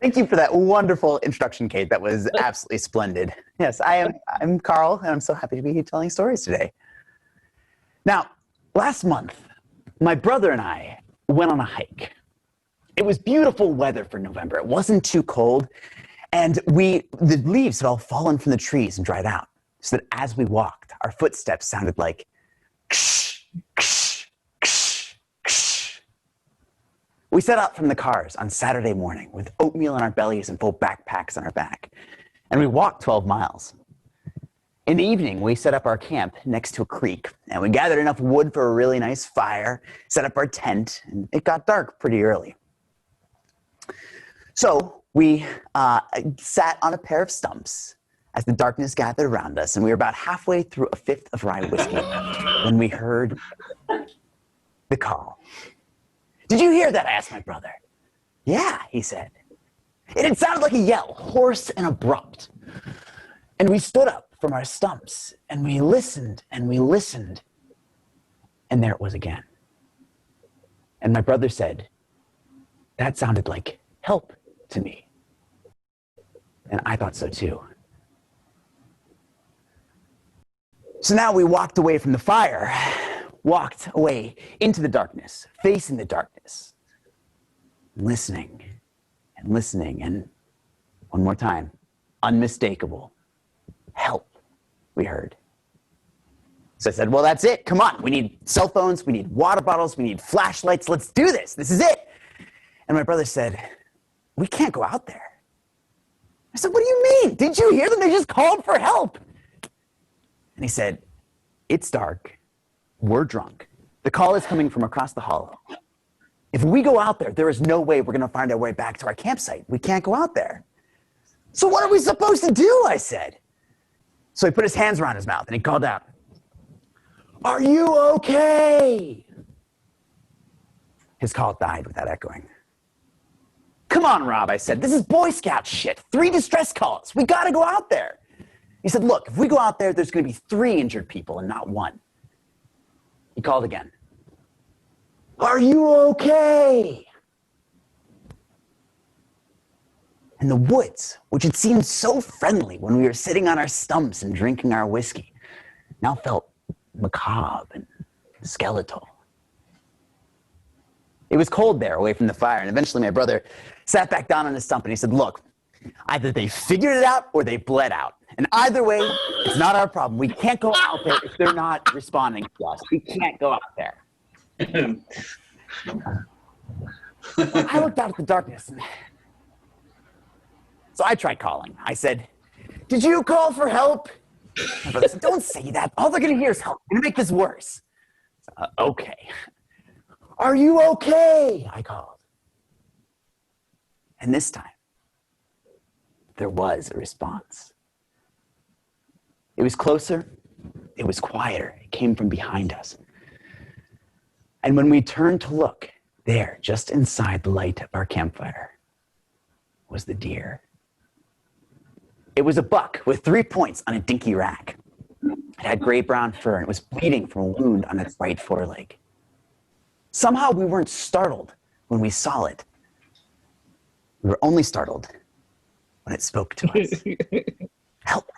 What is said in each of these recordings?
Thank you for that wonderful introduction, Kate. That was absolutely splendid. Yes, I'm Carl, and I'm so happy to be here telling stories today. Now, last month, my brother and I went on a hike. It was beautiful weather for November. It wasn't too cold, and the leaves had all fallen from the trees and dried out, so that as we walked, our footsteps sounded like ksh, ksh, ksh, ksh. We set out from the cars on Saturday morning with oatmeal in our bellies and full backpacks on our back, and we walked 12 miles. In the evening, we set up our camp next to a creek, and we gathered enough wood for a really nice fire, set up our tent, and it got dark pretty early. So we sat on a pair of stumps as the darkness gathered around us, and we were about halfway through a fifth of rye whiskey when we heard the call. Did you hear that? I asked my brother. Yeah, he said. It sounded like a yell, hoarse and abrupt. And we stood up from our stumps, and we listened, and we listened, and there it was again. And my brother said, that sounded like help to me. And I thought so too. So now we walked away from the fire, walked away into the darkness, facing the darkness, listening, and one more time, unmistakable. Help, we heard. So I said, well, that's it. Come on. We need cell phones. We need water bottles. We need flashlights. Let's do this. This is it. And my brother said, we can't go out there. I said, what do you mean? Did you hear them? They just called for help. And he said, it's dark. We're drunk. The call is coming from across the hollow. If we go out there, there is no way we're going to find our way back to our campsite. We can't go out there. So what are we supposed to do? I said. So he put his hands around his mouth and he called out, are you okay? His call died without echoing. Come on, Rob, I said. This is Boy Scout shit. 3 distress calls. We got to go out there. He said, look, if we go out there, there's going to be 3 injured people and not 1. He called again. Are you okay? And the woods, which had seemed so friendly when we were sitting on our stumps and drinking our whiskey, now felt macabre and skeletal. It was cold there away from the fire, and eventually my brother sat back down on his stump and he said, look, either they figured it out or they bled out. And either way, it's not our problem. We can't go out there if they're not responding to us. We can't go out there. I looked out at the darkness. So I tried calling. I said, did you call for help? My brother said, don't say that. All they're going to hear is help. You're going to make this worse. Okay. Are you okay? I called. And this time, there was a response. It was closer. It was quieter. It came from behind us. And when we turned to look, there, just inside the light of our campfire, was the deer. It was a buck with 3 points on a dinky rack. It had gray-brown fur and it was bleeding from a wound on its right foreleg. Somehow we weren't startled when we saw it. We were only startled when it spoke to us. Help.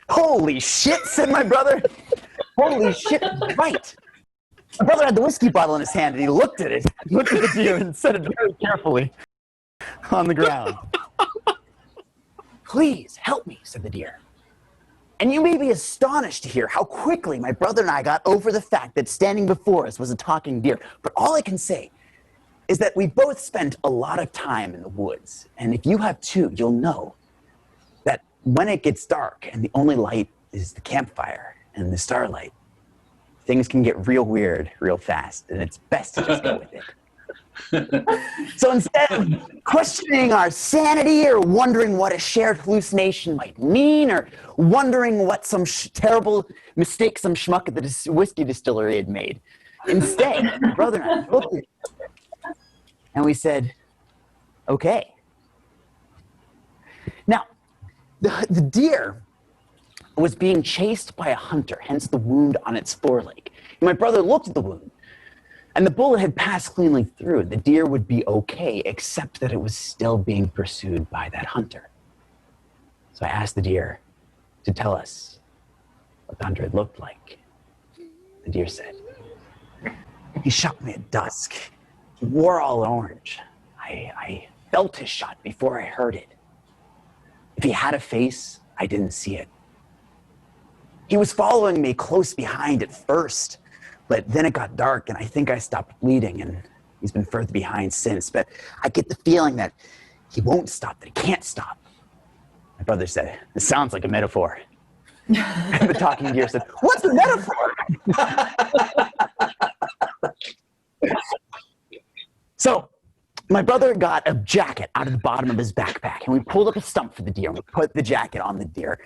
Holy shit, said my brother. Holy shit, right. My brother had the whiskey bottle in his hand and he looked at it, looked at the deer and set it very carefully on the ground. Please help me, said the deer. And you may be astonished to hear how quickly my brother and I got over the fact that standing before us was a talking deer. But all I can say is that we both spent a lot of time in the woods. And if you have too, you'll know that when it gets dark and the only light is the campfire and the starlight, things can get real weird real fast, and it's best to just go with it. So instead of questioning our sanity or wondering what a shared hallucination might mean or wondering what some terrible mistake some schmuck at the whiskey distillery had made, instead, my brother and I looked at each other and we said, okay. Now, the deer was being chased by a hunter, hence the wound on its foreleg. And my brother looked at the wound, And the bullet had passed cleanly through. The deer would be okay, except that it was still being pursued by that hunter. So I asked the deer to tell us what the hunter had looked like. The deer said, he shot me at dusk. He wore all orange. I felt his shot before I heard it. If he had a face, I didn't see it. He was following me close behind at first, but then it got dark and I think I stopped bleeding, and he's been further behind since. But I get the feeling that he won't stop, that he can't stop. My brother said, it sounds like a metaphor. And the talking deer said, what's the metaphor? So my brother got a jacket out of the bottom of his backpack, and we pulled up a stump for the deer, and we put the jacket on the deer.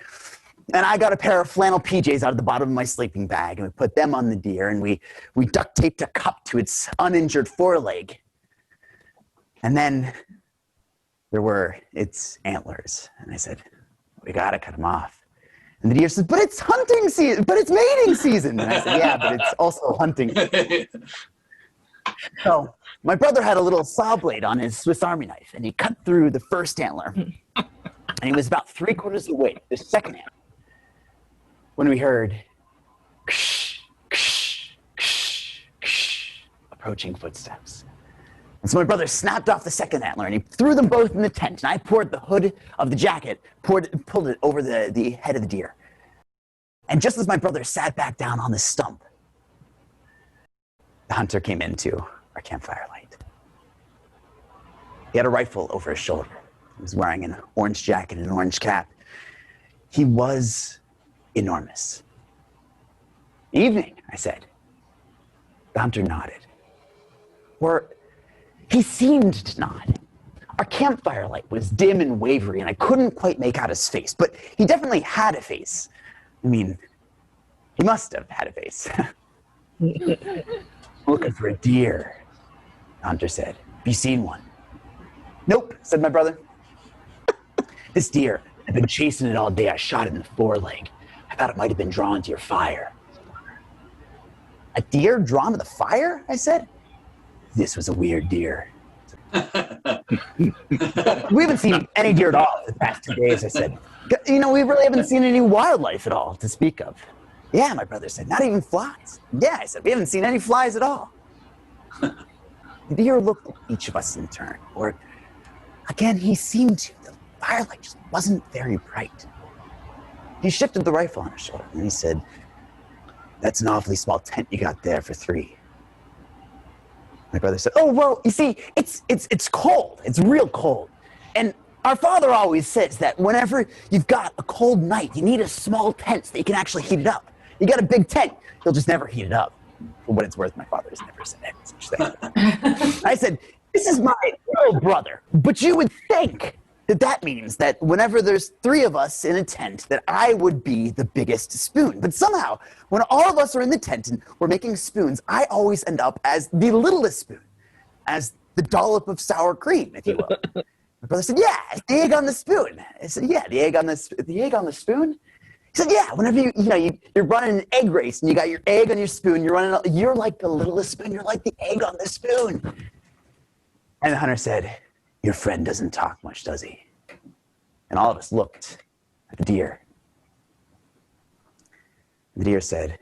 And I got a pair of flannel PJs out of the bottom of my sleeping bag, and we put them on the deer, and we duct taped a cup to its uninjured foreleg. And then there were its antlers. And I said, we gotta cut them off. And the deer said, but it's hunting season, but it's mating season. And I said, yeah, but it's also hunting. So my brother had a little saw blade on his Swiss Army knife, and he cut through the first antler. And he was about 3/4 of the way to the second antler when we heard ksh, ksh, ksh, ksh, approaching footsteps. And so my brother snapped off the second antler, and he threw them both in the tent, and I poured the hood of the jacket, pulled it over the head of the deer. And just as my brother sat back down on the stump, the hunter came into our campfire light. He had a rifle over his shoulder. He was wearing an orange jacket and an orange cap. He was enormous. Evening, I said. The hunter nodded. Or he seemed to nod. Our campfire light was dim and wavery, and I couldn't quite make out his face, but he definitely had a face. I mean, he must have had a face. Looking for a deer, the hunter said. Have you seen one? Nope, said my brother. This deer, I've been chasing it all day. I shot it in the foreleg. I thought it might have been drawn to your fire. A deer drawn to the fire? I said. This was a weird deer. We haven't seen any deer at all the past 2 days, I said. You know, we really haven't seen any wildlife at all to speak of. Yeah, my brother said, not even flies. Yeah, I said, we haven't seen any flies at all. The deer looked at each of us in turn, or again, he seemed to. The firelight just wasn't very bright. He shifted the rifle on his shoulder, and he said, that's an awfully small tent you got there for 3. My brother said, oh, well, you see, it's cold. It's real cold. And our father always says that whenever you've got a cold night, you need a small tent so that you can actually heat it up. You got a big tent, you'll just never heat it up. For what it's worth, my father has never said any such thing. I said, this is my little brother, but you would think that means that whenever there's 3 of us in a tent, that I would be the biggest spoon. But somehow, when all of us are in the tent and we're making spoons, I always end up as the littlest spoon, as the dollop of sour cream, if you will. My brother said, yeah, the egg on the spoon. I said, yeah, the egg on the spoon? He said, yeah, whenever you're running an egg race and you got your egg on your spoon, you're like the littlest spoon, you're like the egg on the spoon. And the hunter said, your friend doesn't talk much, does he? And all of us looked at the deer. The deer said,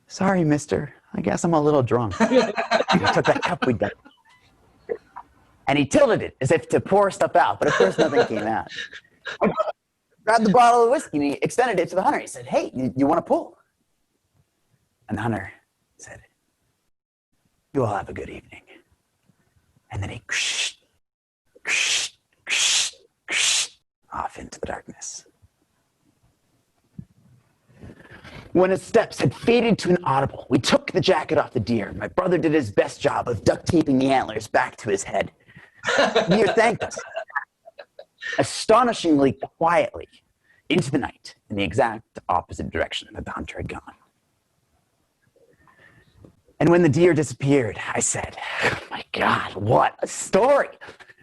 sorry, mister, I guess I'm a little drunk. He took that cup we'd got. And he tilted it as if to pour stuff out, but of course nothing came out. I grabbed the bottle of whiskey and he extended it to the hunter. He said, hey, you want to pull? And the hunter said, you all have a good evening. And then he off into the darkness. When his steps had faded to an audible, we took the jacket off the deer. My brother did his best job of duct taping the antlers back to his head. The deer thanked us, astonishingly quietly, into the night, in the exact opposite direction that the hunter had gone. And when the deer disappeared, I said, oh my God, what a story.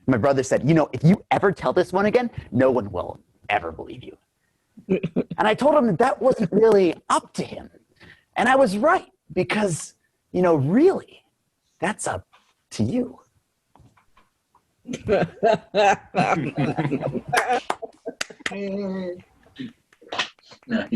My brother said, you know, if you ever tell this one again, no one will ever believe you. And I told him that wasn't really up to him. And I was right, because, you know, really, That's up to you. No,